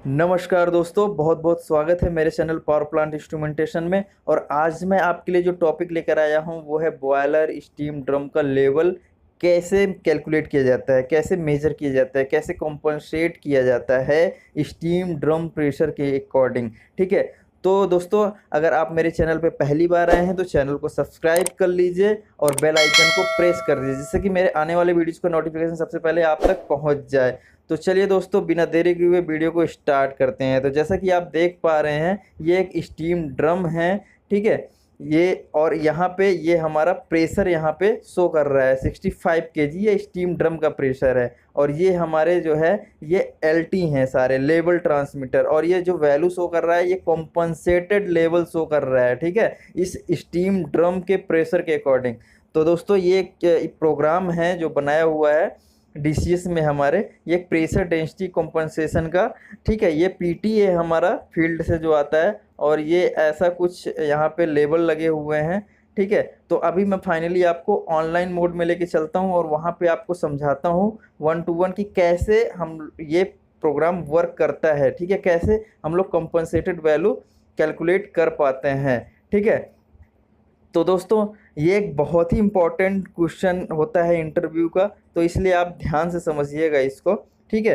नमस्कार दोस्तों, बहुत बहुत स्वागत है मेरे चैनल पावर प्लांट इंस्ट्रूमेंटेशन में। और आज मैं आपके लिए जो टॉपिक लेकर आया हूं वो है बॉयलर स्टीम ड्रम का लेवल कैसे कैलकुलेट किया जाता है, कैसे मेजर किया जाता है, कैसे कॉम्पनसेट किया जाता है स्टीम ड्रम प्रेशर के अकॉर्डिंग। ठीक है, तो दोस्तों अगर आप मेरे चैनल पे पहली बार आए हैं तो चैनल को सब्सक्राइब कर लीजिए और बेल आइकन को प्रेस कर दीजिए, जिससे कि मेरे आने वाले वीडियोज़ का नोटिफिकेशन सबसे पहले आप तक पहुंच जाए। तो चलिए दोस्तों, बिना देरी किए हुए वीडियो को स्टार्ट करते हैं। तो जैसा कि आप देख पा रहे हैं, ये एक स्टीम ड्रम है। ठीक है, ये और यहाँ पे ये हमारा प्रेशर यहाँ पे शो कर रहा है 65 केजी, ये स्टीम ड्रम का प्रेशर है। और ये हमारे जो है ये एलटी हैं सारे लेवल ट्रांसमीटर, और ये जो वैल्यू शो कर रहा है ये कॉम्पनसेटेड लेवल शो कर रहा है। ठीक है, इस स्टीम ड्रम के प्रेशर के अकॉर्डिंग। तो दोस्तों ये एक प्रोग्राम है जो बनाया हुआ है डीसीएस में हमारे, ये एक प्रेशर डेंसिटी कॉम्पनसेशन का। ठीक है, ये पीटी है हमारा फील्ड से जो आता है, और ये ऐसा कुछ यहाँ पे लेबल लगे हुए हैं। ठीक है, तो अभी मैं फाइनली आपको ऑनलाइन मोड में लेके चलता हूँ और वहाँ पे आपको समझाता हूँ 1 to 1 कि कैसे हम ये प्रोग्राम वर्क करता है। ठीक है, कैसे हम लोग कॉम्पनसेटेड वैल्यू कैलकुलेट कर पाते हैं। ठीक है, तो दोस्तों ये एक बहुत ही इम्पोर्टेंट क्वेश्चन होता है इंटरव्यू का, तो इसलिए आप ध्यान से समझिएगा इसको। ठीक है,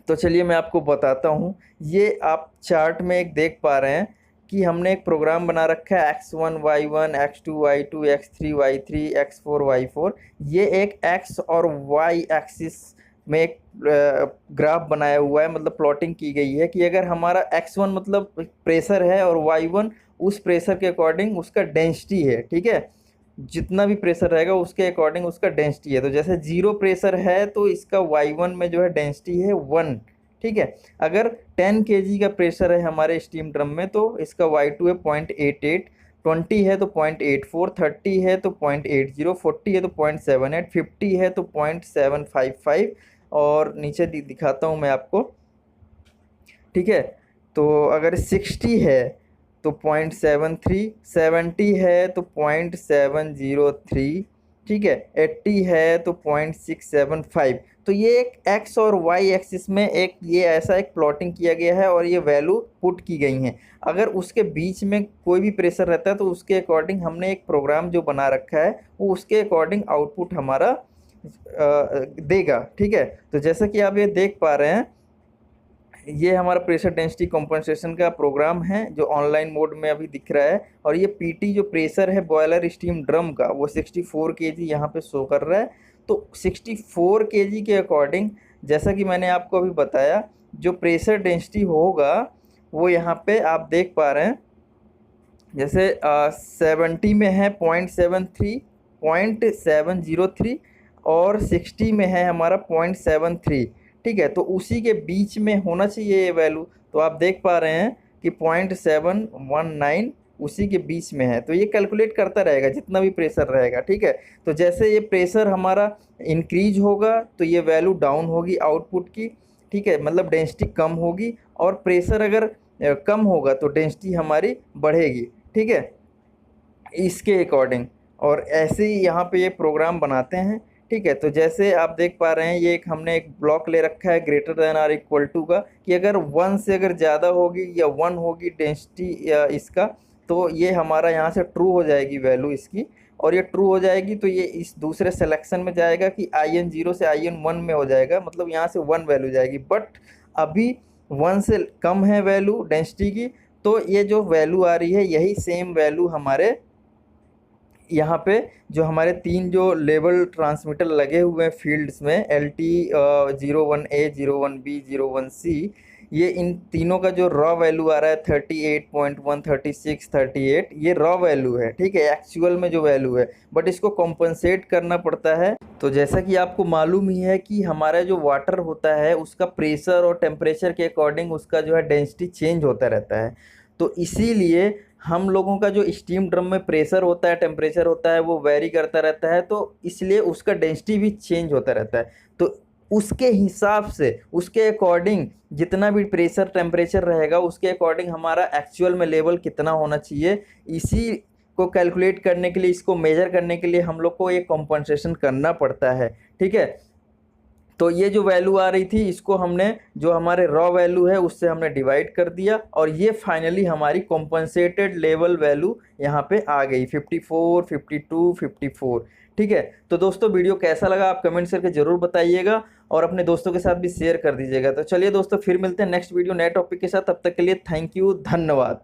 तो चलिए मैं आपको बताता हूँ। ये आप चार्ट में एक देख पा रहे हैं कि हमने एक प्रोग्राम बना रखा है x1 y1 x2 y2 x3 y3 x4 y4। ये एक x और y एक्सिस में एक ग्राफ बनाया हुआ है, मतलब प्लॉटिंग की गई है कि अगर हमारा x1 मतलब प्रेशर है और y1 उस प्रेशर के अकॉर्डिंग उसका डेंसिटी है। ठीक है, जितना भी प्रेशर रहेगा उसके अकॉर्डिंग उसका डेंसिटी है। तो जैसे 0 प्रेशर है तो इसका y1 में जो है डेंसिटी है 1। ठीक है, अगर 10 केजी का प्रेशर है हमारे स्टीम ड्रम में तो इसका y2 है 0.88, 20 है तो 0.84, 30 है तो 0.80, 40 है तो 0.78, 50 है तो 0.755, और नीचे दिखाता हूँ मैं आपको। ठीक है, तो अगर 60 है तो 0.73, 70 है तो 0.703, ठीक है, 80 है तो 0.675। तो ये एक एक्स और वाई एक्सिस में एक ये ऐसा एक प्लॉटिंग किया गया है और ये वैल्यू पुट की गई हैं। अगर उसके बीच में कोई भी प्रेशर रहता है तो उसके अकॉर्डिंग हमने एक प्रोग्राम जो बना रखा है वो उसके अकॉर्डिंग आउटपुट हमारा देगा। ठीक है, तो जैसा कि आप ये देख पा रहे हैं, ये हमारा प्रेशर डेंसिटी कॉम्पनसेशन का प्रोग्राम है जो ऑनलाइन मोड में अभी दिख रहा है। और ये पीटी जो प्रेशर है बॉयलर स्टीम ड्रम का वो 64 केजी यहाँ पे शो कर रहा है। तो 64 केजी के अकॉर्डिंग, जैसा कि मैंने आपको अभी बताया, जो प्रेशर डेंसिटी होगा वो यहाँ पे आप देख पा रहे हैं। जैसे 70 में है 0.73, 0.703, और 60 में है हमारा 0.73। ठीक है, तो उसी के बीच में होना चाहिए ये वैल्यू। तो आप देख पा रहे हैं कि 0.719 उसी के बीच में है। तो ये कैलकुलेट करता रहेगा जितना भी प्रेशर रहेगा। ठीक है, तो जैसे ये प्रेशर हमारा इंक्रीज होगा तो ये वैल्यू डाउन होगी आउटपुट की। ठीक है, मतलब डेंसिटी कम होगी, और प्रेशर अगर कम होगा तो डेंसिटी हमारी बढ़ेगी। ठीक है, इसके अकॉर्डिंग। और ऐसे ही यहाँ पे ये प्रोग्राम बनाते हैं। ठीक है, तो जैसे आप देख पा रहे हैं ये एक हमने एक ब्लॉक ले रखा है greater than or equal to का, कि अगर 1 से अगर ज़्यादा होगी या 1 होगी डेंसिटी या इसका, तो ये हमारा यहाँ से ट्रू हो जाएगी वैल्यू इसकी। और ये ट्रू हो जाएगी तो ये इस दूसरे सिलेक्शन में जाएगा कि IN0 से IN1 में हो जाएगा, मतलब यहाँ से 1 वैल्यू जाएगी। बट अभी 1 से कम है वैल्यू डेंसिटी की, तो ये जो वैल्यू आ रही है यही सेम वैल्यू हमारे यहाँ पे जो हमारे 3 जो लेवल ट्रांसमीटर लगे हुए हैं फील्ड्स में, LT 01A 01B 01C, ये इन तीनों का जो रॉ वैल्यू आ रहा है 38.1 36 38, ये रॉ वैल्यू है। ठीक है, एक्चुअल में जो वैल्यू है, बट इसको कॉम्पनसेट करना पड़ता है। तो जैसा कि आपको मालूम ही है कि हमारा जो वाटर होता है उसका प्रेशर और टेम्परेचर के अकॉर्डिंग उसका जो है डेंसिटी चेंज होता रहता है। तो इसीलिए हम लोगों का जो स्टीम ड्रम में प्रेशर होता है, टेम्परेचर होता है, वो वेरी करता रहता है, तो इसलिए उसका डेंसिटी भी चेंज होता रहता है। तो उसके हिसाब से, उसके अकॉर्डिंग जितना भी प्रेशर टेम्परेचर रहेगा उसके अकॉर्डिंग हमारा एक्चुअल में लेवल कितना होना चाहिए, इसी को कैलकुलेट करने के लिए, इसको मेजर करने के लिए हम लोग को ये कॉम्पनसेशन करना पड़ता है। ठीक है, तो ये जो वैल्यू आ रही थी इसको हमने जो हमारे रॉ वैल्यू है उससे हमने डिवाइड कर दिया और ये फाइनली हमारी कॉम्पनसेटेड लेवल वैल्यू यहाँ पे आ गई 54, 52, 54। ठीक है, तो दोस्तों वीडियो कैसा लगा आप कमेंट करके ज़रूर बताइएगा और अपने दोस्तों के साथ भी शेयर कर दीजिएगा। तो चलिए दोस्तों फिर मिलते हैं नेक्स्ट वीडियो नए टॉपिक के साथ, तब तक के लिए थैंक यू, धन्यवाद।